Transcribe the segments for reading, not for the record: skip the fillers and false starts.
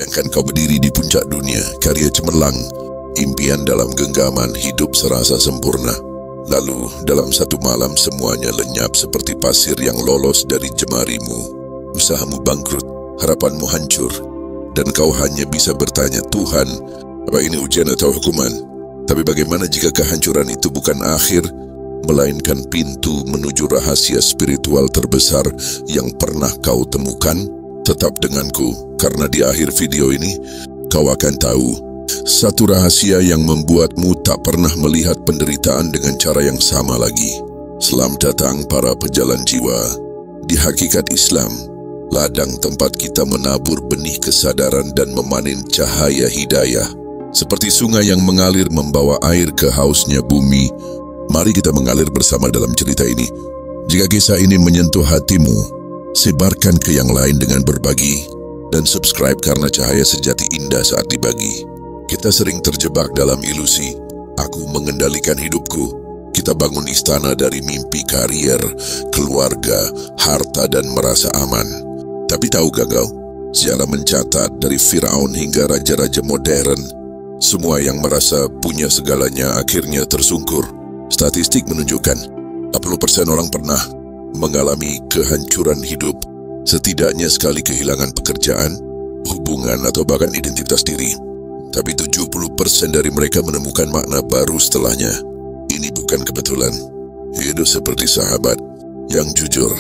Bayangkan kau berdiri di puncak dunia, karya cemerlang, impian dalam genggaman, hidup serasa sempurna. Lalu, dalam satu malam semuanya lenyap seperti pasir yang lolos dari jemarimu. Usahamu bangkrut, harapanmu hancur, dan kau hanya bisa bertanya, Tuhan, apa ini ujian atau hukuman? Tapi bagaimana jika kehancuran itu bukan akhir, melainkan pintu menuju rahasia spiritual terbesar yang pernah kau temukan? Tetap denganku, karena di akhir video ini, kau akan tahu satu rahasia yang membuatmu tak pernah melihat penderitaan dengan cara yang sama lagi. Selamat datang para pejalan jiwa. Di hakikat Islam, ladang tempat kita menabur benih kesadaran dan memanen cahaya hidayah. Seperti sungai yang mengalir membawa air ke hausnya bumi, mari kita mengalir bersama dalam cerita ini. Jika kisah ini menyentuh hatimu, sebarkan ke yang lain dengan berbagi, dan subscribe karena cahaya sejati indah saat dibagi. Kita sering terjebak dalam ilusi, aku mengendalikan hidupku. Kita bangun istana dari mimpi karier, keluarga, harta, dan merasa aman. Tapi tahukah kau, sejarah mencatat dari Firaun hingga raja-raja modern, semua yang merasa punya segalanya akhirnya tersungkur. Statistik menunjukkan, 40% orang pernah mengalami kehancuran hidup, setidaknya sekali kehilangan pekerjaan, hubungan, atau bahkan identitas diri. Tapi 70% dari mereka menemukan makna baru setelahnya. Ini bukan kebetulan. Hidup seperti sahabat yang jujur,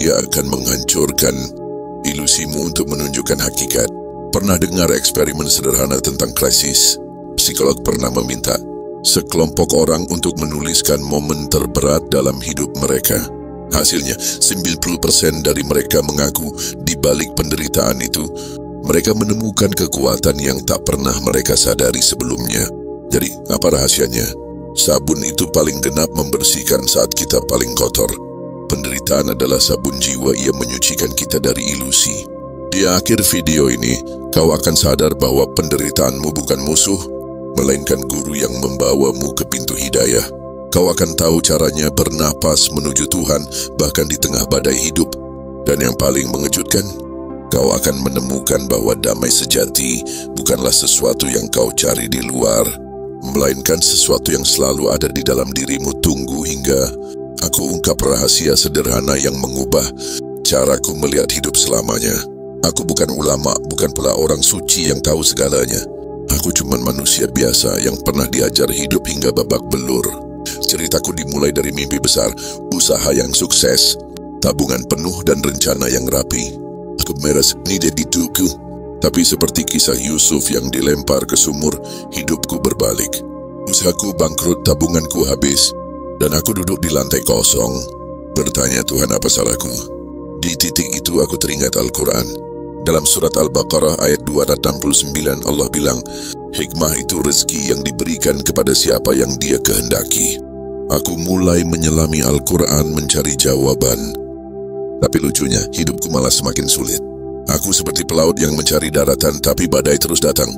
ia akan menghancurkan ilusimu untuk menunjukkan hakikat. Pernah dengar eksperimen sederhana tentang krisis? Psikolog pernah meminta sekelompok orang untuk menuliskan momen terberat dalam hidup mereka. Hasilnya, 90% dari mereka mengaku di balik penderitaan itu, mereka menemukan kekuatan yang tak pernah mereka sadari sebelumnya. Jadi, apa rahasianya? Sabun itu paling genap membersihkan saat kita paling kotor. Penderitaan adalah sabun jiwa yang menyucikan kita dari ilusi. Di akhir video ini, kau akan sadar bahwa penderitaanmu bukan musuh, melainkan guru yang membawamu ke pintu hidayah. Kau akan tahu caranya bernapas menuju Tuhan bahkan di tengah badai hidup. Dan yang paling mengejutkan, kau akan menemukan bahwa damai sejati bukanlah sesuatu yang kau cari di luar, melainkan sesuatu yang selalu ada di dalam dirimu. Tunggu hingga aku ungkap rahasia sederhana yang mengubah caraku melihat hidup selamanya. Aku bukan ulama, bukan pula orang suci yang tahu segalanya. Aku cuma manusia biasa yang pernah diajar hidup hingga babak belur. Ceritaku dimulai dari mimpi besar, usaha yang sukses, tabungan penuh, dan rencana yang rapi. Aku merasa ini jadi hidupku. Tapi seperti kisah Yusuf yang dilempar ke sumur, hidupku berbalik. Usahaku bangkrut, tabunganku habis, dan aku duduk di lantai kosong, bertanya, Tuhan, apa salahku? Di titik itu aku teringat Al-Quran. Dalam surat Al-Baqarah ayat 269, Allah bilang, hikmah itu rezeki yang diberikan kepada siapa yang Dia kehendaki. Aku mulai menyelami Al-Quran mencari jawaban. Tapi lucunya, hidupku malah semakin sulit. Aku seperti pelaut yang mencari daratan, tapi badai terus datang.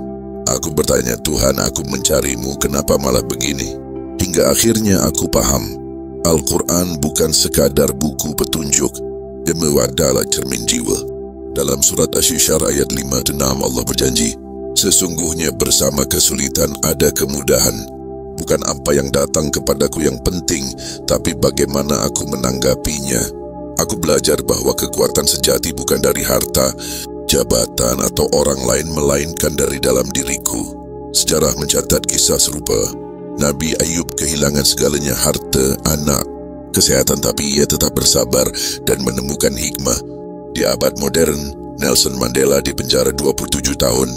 Aku bertanya, Tuhan, aku mencarimu, kenapa malah begini? Hingga akhirnya aku paham, Al-Quran bukan sekadar buku petunjuk, dia adalah cermin jiwa. Dalam surat Asy-Syarr ayat 5-6 Allah berjanji, sesungguhnya bersama kesulitan ada kemudahan. Bukan apa yang datang kepadaku yang penting, tapi bagaimana aku menanggapinya. Aku belajar bahwa kekuatan sejati bukan dari harta, jabatan, atau orang lain, melainkan dari dalam diriku. Sejarah mencatat kisah serupa. Nabi Ayub kehilangan segalanya, harta, anak, kesehatan, tapi ia tetap bersabar dan menemukan hikmah. Di abad modern, Nelson Mandela dipenjara 27 tahun.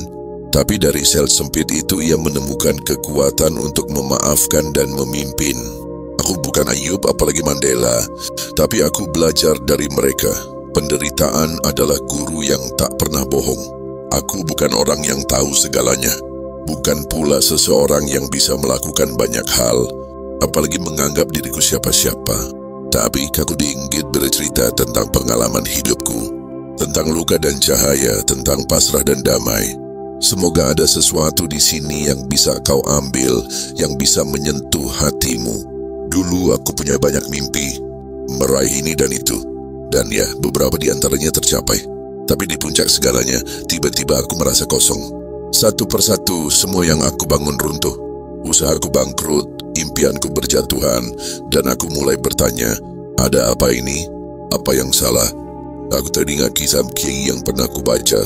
Tapi dari sel sempit itu ia menemukan kekuatan untuk memaafkan dan memimpin. Aku bukan Ayub, apalagi Mandela, tapi aku belajar dari mereka. Penderitaan adalah guru yang tak pernah bohong. Aku bukan orang yang tahu segalanya, bukan pula seseorang yang bisa melakukan banyak hal, apalagi menganggap diriku siapa-siapa. Tapi aku diinggit bercerita tentang pengalaman hidupku, tentang luka dan cahaya, tentang pasrah dan damai. Semoga ada sesuatu di sini yang bisa kau ambil, yang bisa menyentuh hatimu. Dulu aku punya banyak mimpi, meraih ini dan itu, dan ya, beberapa di antaranya tercapai. Tapi di puncak segalanya, tiba-tiba aku merasa kosong. Satu persatu semua yang aku bangun runtuh. Usahaku bangkrut, impianku berjatuhan, dan aku mulai bertanya, ada apa ini? Apa yang salah? Aku teringat kisah kiai yang pernah aku baca,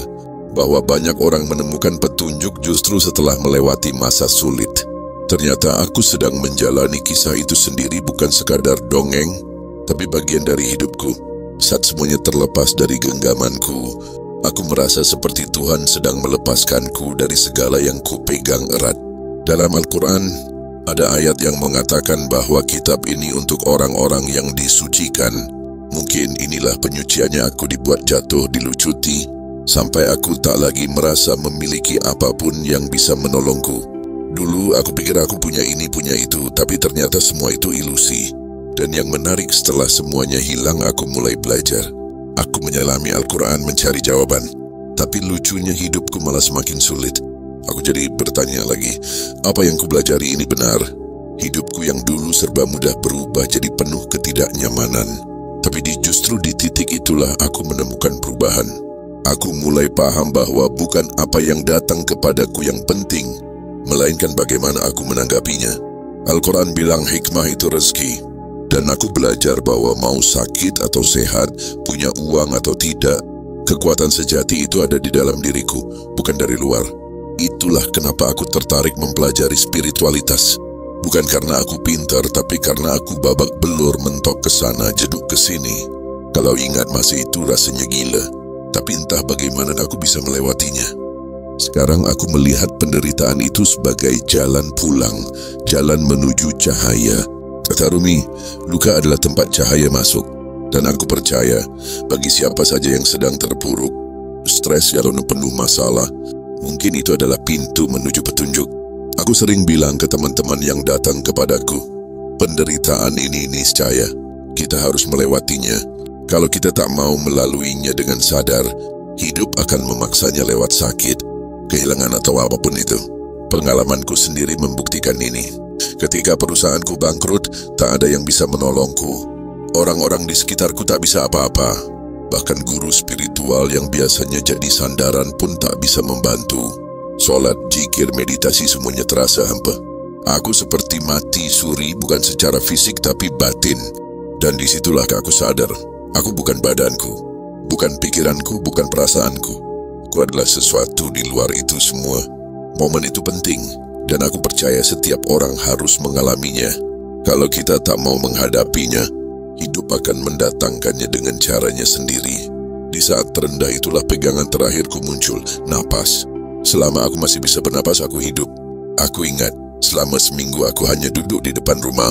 bahwa banyak orang menemukan petunjuk justru setelah melewati masa sulit. Ternyata aku sedang menjalani kisah itu sendiri, bukan sekadar dongeng, tapi bagian dari hidupku. Saat semuanya terlepas dari genggamanku, aku merasa seperti Tuhan sedang melepaskanku dari segala yang kupegang erat. Dalam Al-Quran, ada ayat yang mengatakan bahwa kitab ini untuk orang-orang yang disucikan. Mungkin inilah penyuciannya aku dibuat jatuh, dilucuti, sampai aku tak lagi merasa memiliki apapun yang bisa menolongku. Dulu aku pikir aku punya ini, punya itu, tapi ternyata semua itu ilusi. Dan yang menarik, setelah semuanya hilang, aku mulai belajar. Aku menyelami Al-Quran mencari jawaban. Tapi lucunya hidupku malah semakin sulit. Aku jadi bertanya lagi, apa yang kupelajari ini benar? Hidupku yang dulu serba mudah berubah jadi penuh ketidaknyamanan. Tapi justru di titik itulah aku menemukan perubahan. Aku mulai paham bahwa bukan apa yang datang kepadaku yang penting, melainkan bagaimana aku menanggapinya. Al-Quran bilang hikmah itu rezeki. Dan aku belajar bahwa mau sakit atau sehat, punya uang atau tidak, kekuatan sejati itu ada di dalam diriku, bukan dari luar. Itulah kenapa aku tertarik mempelajari spiritualitas. Bukan karena aku pintar, tapi karena aku babak belur mentok ke sana, jeduk ke sini. Kalau ingat masa itu rasanya gila, tapi entah bagaimana aku bisa melewatinya. Sekarang aku melihat penderitaan itu sebagai jalan pulang, jalan menuju cahaya. Kata Rumi, luka adalah tempat cahaya masuk. Dan aku percaya, bagi siapa saja yang sedang terpuruk, stres yang penuh masalah, mungkin itu adalah pintu menuju petunjuk. Aku sering bilang ke teman-teman yang datang kepadaku, penderitaan ini niscaya, kita harus melewatinya. Kalau kita tak mau melaluinya dengan sadar, hidup akan memaksanya lewat sakit, kehilangan atau apapun itu. Pengalamanku sendiri membuktikan ini. Ketika perusahaanku bangkrut, tak ada yang bisa menolongku. Orang-orang di sekitarku tak bisa apa-apa. Bahkan guru spiritual yang biasanya jadi sandaran pun tak bisa membantu. Solat, zikir, meditasi semuanya terasa hampa. Aku seperti mati suri, bukan secara fisik tapi batin. Dan disitulah aku sadar, aku bukan badanku, bukan pikiranku, bukan perasaanku. Aku adalah sesuatu di luar itu semua. Momen itu penting. Dan aku percaya setiap orang harus mengalaminya. Kalau kita tak mau menghadapinya, hidup akan mendatangkannya dengan caranya sendiri. Di saat terendah itulah pegangan terakhirku muncul, napas. Selama aku masih bisa bernapas, aku hidup. Aku ingat, selama seminggu aku hanya duduk di depan rumah,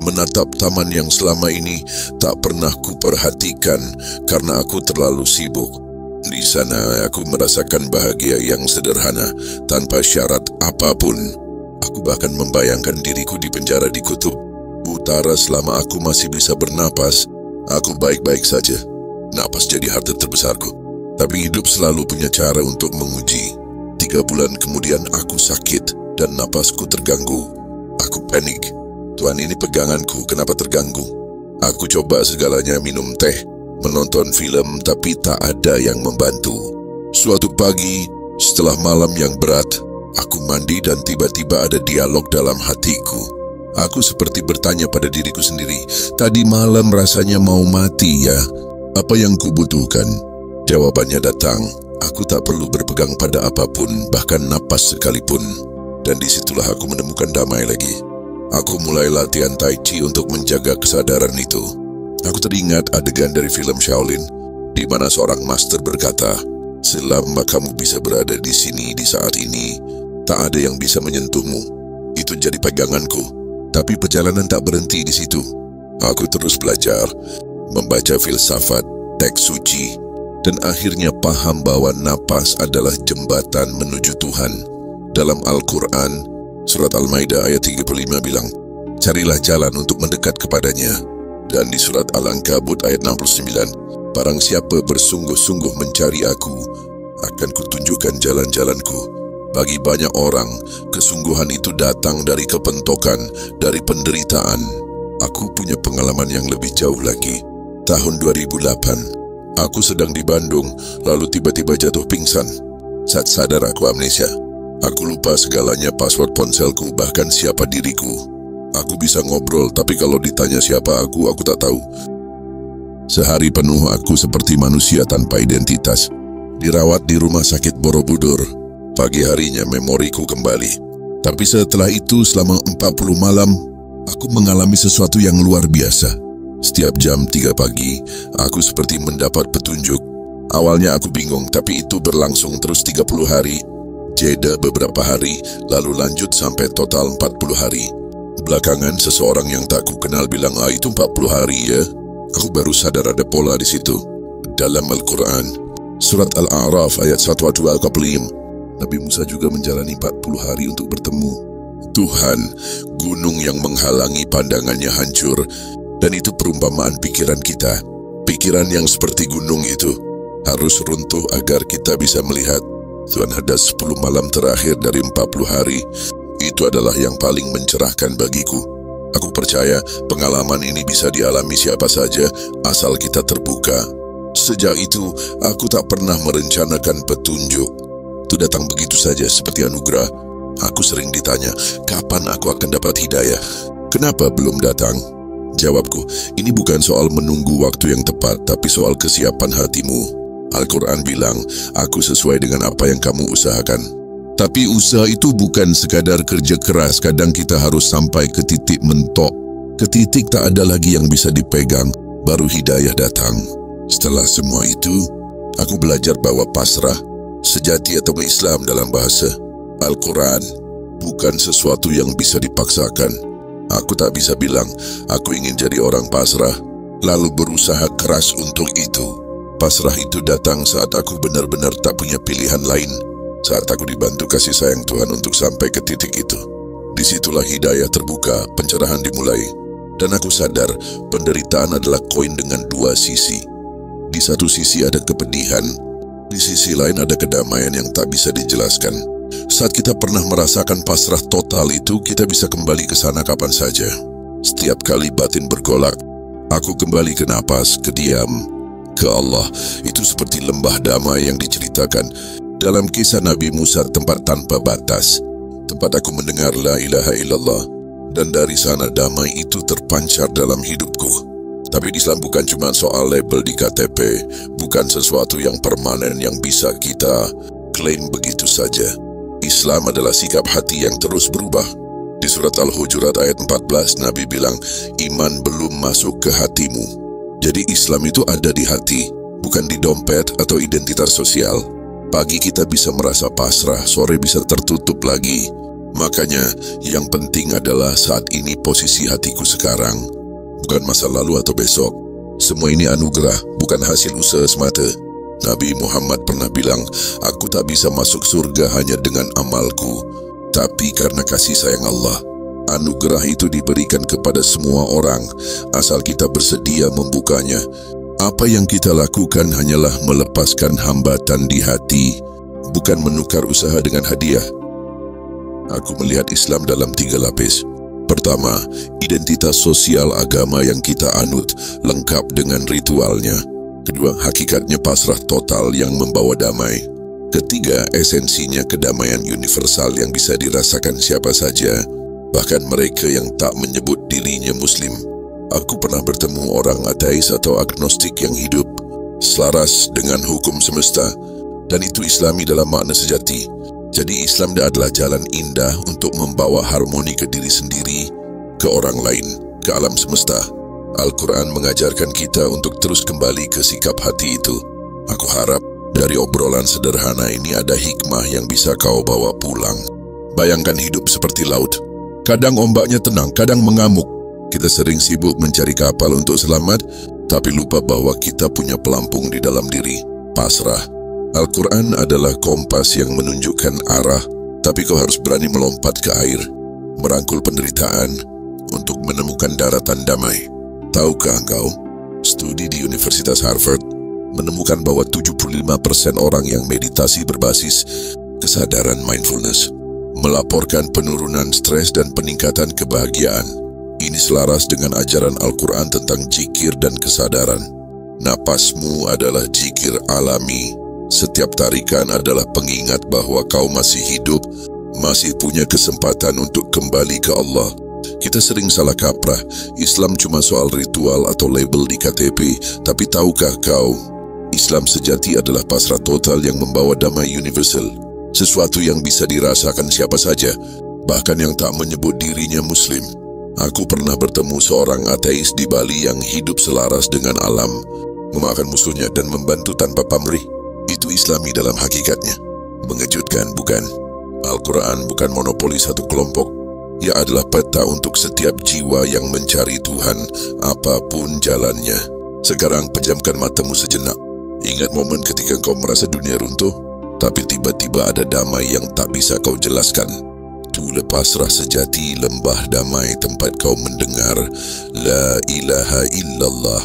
menatap taman yang selama ini tak pernah kuperhatikan karena aku terlalu sibuk. Di sana aku merasakan bahagia yang sederhana, tanpa syarat apapun. Aku bahkan membayangkan diriku di penjara di kutub utara selama aku masih bisa bernapas. Aku baik-baik saja. Napas jadi harta terbesarku. Tapi hidup selalu punya cara untuk menguji. 3 bulan kemudian aku sakit dan napasku terganggu. Aku panik. Tuhan, ini peganganku, kenapa terganggu? Aku coba segalanya, minum teh, menonton film, tapi tak ada yang membantu. Suatu pagi, setelah malam yang berat, aku mandi dan tiba-tiba ada dialog dalam hatiku. Aku seperti bertanya pada diriku sendiri, tadi malam rasanya mau mati ya? Apa yang kubutuhkan? Jawabannya datang, aku tak perlu berpegang pada apapun, bahkan napas sekalipun. Dan disitulah aku menemukan damai lagi. Aku mulai latihan Tai Chi untuk menjaga kesadaran itu. Aku teringat adegan dari film Shaolin, di mana seorang master berkata, selama kamu bisa berada di sini di saat ini, tak ada yang bisa menyentuhmu. Itu jadi peganganku, tapi perjalanan tak berhenti di situ. Aku terus belajar, membaca filsafat, teks suci, dan akhirnya paham bahwa napas adalah jembatan menuju Tuhan. Dalam Al-Quran, surat Al-Maidah ayat 35 bilang, carilah jalan untuk mendekat kepadanya. Dan di surat Al-Ankabut ayat 69, barang siapa bersungguh-sungguh mencari aku, akan kutunjukkan jalan-jalanku. Bagi banyak orang, kesungguhan itu datang dari kepentokan, dari penderitaan. Aku punya pengalaman yang lebih jauh lagi. Tahun 2008, Aku sedang di Bandung, lalu tiba-tiba jatuh pingsan. Saat sadar aku amnesia. Aku lupa segalanya, password ponselku, bahkan siapa diriku. Aku bisa ngobrol, tapi kalau ditanya siapa aku tak tahu. Sehari penuh aku seperti manusia tanpa identitas. Dirawat di rumah sakit Borobudur. Pagi harinya memoriku kembali. Tapi setelah itu selama 40 malam, aku mengalami sesuatu yang luar biasa. Setiap jam 3 pagi, aku seperti mendapat petunjuk. Awalnya aku bingung, tapi itu berlangsung terus 30 hari. Jeda beberapa hari, lalu lanjut sampai total 40 hari. Belakangan seseorang yang tak ku kenal bilang, itu 40 hari ya. Aku baru sadar ada pola di situ. Dalam Al-Quran, surat Al-A'raf ayat 1-2, Nabi Musa juga menjalani 40 hari untuk bertemu Tuhan. Gunung yang menghalangi pandangannya hancur. Dan itu perumpamaan pikiran kita. Pikiran yang seperti gunung itu harus runtuh agar kita bisa melihat. Tuhan ada 10 malam terakhir dari 40 hari. Itu adalah yang paling mencerahkan bagiku. Aku percaya pengalaman ini bisa dialami siapa saja asal kita terbuka. Sejak itu, aku tak pernah merencanakan petunjuk. Itu datang begitu saja seperti anugerah. Aku sering ditanya, kapan aku akan dapat hidayah? Kenapa belum datang? Jawabku, ini bukan soal menunggu waktu yang tepat, tapi soal kesiapan hatimu. Al-Quran bilang, aku sesuai dengan apa yang kamu usahakan. Tapi usaha itu bukan sekadar kerja keras, kadang kita harus sampai ke titik mentok. Ke titik tak ada lagi yang bisa dipegang, baru hidayah datang. Setelah semua itu, aku belajar bahwa pasrah, sejati atau Islam dalam bahasa Al-Quran, bukan sesuatu yang bisa dipaksakan. Aku tak bisa bilang, aku ingin jadi orang pasrah, lalu berusaha keras untuk itu. Pasrah itu datang saat aku benar-benar tak punya pilihan lain. Saat aku dibantu kasih sayang Tuhan untuk sampai ke titik itu. Disitulah hidayah terbuka, pencerahan dimulai. Dan aku sadar, penderitaan adalah koin dengan dua sisi. Di satu sisi ada kepedihan, di sisi lain ada kedamaian yang tak bisa dijelaskan. Saat kita pernah merasakan pasrah total itu, kita bisa kembali ke sana kapan saja. Setiap kali batin bergolak, aku kembali ke napas, ke diam, ke Allah. Itu seperti lembah damai yang diceritakan dalam kisah Nabi Musa, tempat tanpa batas. Tempat aku mendengar la ilaha illallah, dan dari sana damai itu terpancar dalam hidupku. Tapi Islam bukan cuma soal label di KTP, bukan sesuatu yang permanen yang bisa kita klaim begitu saja. Islam adalah sikap hati yang terus berubah. Di surat Al-Hujurat ayat 14, Nabi bilang, iman belum masuk ke hatimu. Jadi Islam itu ada di hati, bukan di dompet atau identitas sosial. Pagi kita bisa merasa pasrah, sore bisa tertutup lagi. Makanya yang penting adalah saat ini posisi hatiku sekarang, bukan masa lalu atau besok. Semua ini anugerah, bukan hasil usaha semata. Nabi Muhammad pernah bilang, aku tak bisa masuk surga hanya dengan amalku, tapi karena kasih sayang Allah. Anugerah itu diberikan kepada semua orang, asal kita bersedia membukanya. Apa yang kita lakukan hanyalah melepaskan hambatan di hati, bukan menukar usaha dengan hadiah. Aku melihat Islam dalam 3 lapis. Pertama, identitas sosial agama yang kita anut, lengkap dengan ritualnya. Kedua, hakikatnya pasrah total yang membawa damai. Ketiga, esensinya kedamaian universal yang bisa dirasakan siapa saja, bahkan mereka yang tak menyebut dirinya Muslim. Aku pernah bertemu orang ateis atau agnostik yang hidup selaras dengan hukum semesta, dan itu Islami dalam makna sejati. Jadi Islam adalah jalan indah untuk membawa harmoni ke diri sendiri, ke orang lain, ke alam semesta. Al-Quran mengajarkan kita untuk terus kembali ke sikap hati itu. Aku harap dari obrolan sederhana ini ada hikmah yang bisa kau bawa pulang. Bayangkan hidup seperti laut. Kadang ombaknya tenang, kadang mengamuk. Kita sering sibuk mencari kapal untuk selamat, tapi lupa bahwa kita punya pelampung di dalam diri, pasrah. Al-Quran adalah kompas yang menunjukkan arah, tapi kau harus berani melompat ke air, merangkul penderitaan untuk menemukan daratan damai. Tahukah engkau, studi di Universitas Harvard menemukan bahwa 75% orang yang meditasi berbasis kesadaran mindfulness melaporkan penurunan stres dan peningkatan kebahagiaan. Ini selaras dengan ajaran Al-Quran tentang zikir dan kesadaran. Napasmu adalah zikir alami. Setiap tarikan adalah pengingat bahawa kau masih hidup, masih punya kesempatan untuk kembali ke Allah. Kita sering salah kaprah, Islam cuma soal ritual atau label di KTP. Tapi tahukah kau, Islam sejati adalah pasrah total yang membawa damai universal. Sesuatu yang bisa dirasakan siapa saja, bahkan yang tak menyebut dirinya Muslim. Aku pernah bertemu seorang ateis di Bali yang hidup selaras dengan alam, memakan musuhnya dan membantu tanpa pamrih. Itu Islami dalam hakikatnya. Mengejutkan, bukan? Al-Quran bukan monopoli satu kelompok. Ia adalah peta untuk setiap jiwa yang mencari Tuhan, apapun jalannya. Sekarang pejamkan matamu sejenak. Ingat momen ketika kau merasa dunia runtuh, tapi tiba-tiba ada damai yang tak bisa kau jelaskan. Itulah pasrah sejati, lembah damai tempat kau mendengar La ilaha illallah.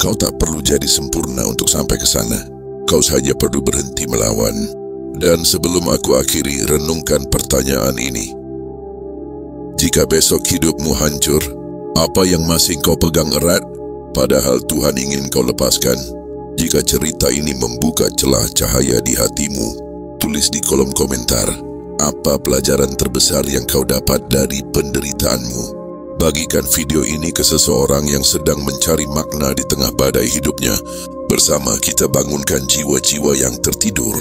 Kau tak perlu jadi sempurna untuk sampai ke sana. Kau saja perlu berhenti melawan. Dan sebelum aku akhiri, renungkan pertanyaan ini. Jika besok hidupmu hancur, apa yang masih kau pegang erat, padahal Tuhan ingin kau lepaskan? Jika cerita ini membuka celah cahaya di hatimu, tulis di kolom komentar, apa pelajaran terbesar yang kau dapat dari penderitaanmu? Bagikan video ini ke seseorang yang sedang mencari makna di tengah badai hidupnya. Bersama kita bangunkan jiwa-jiwa yang tertidur.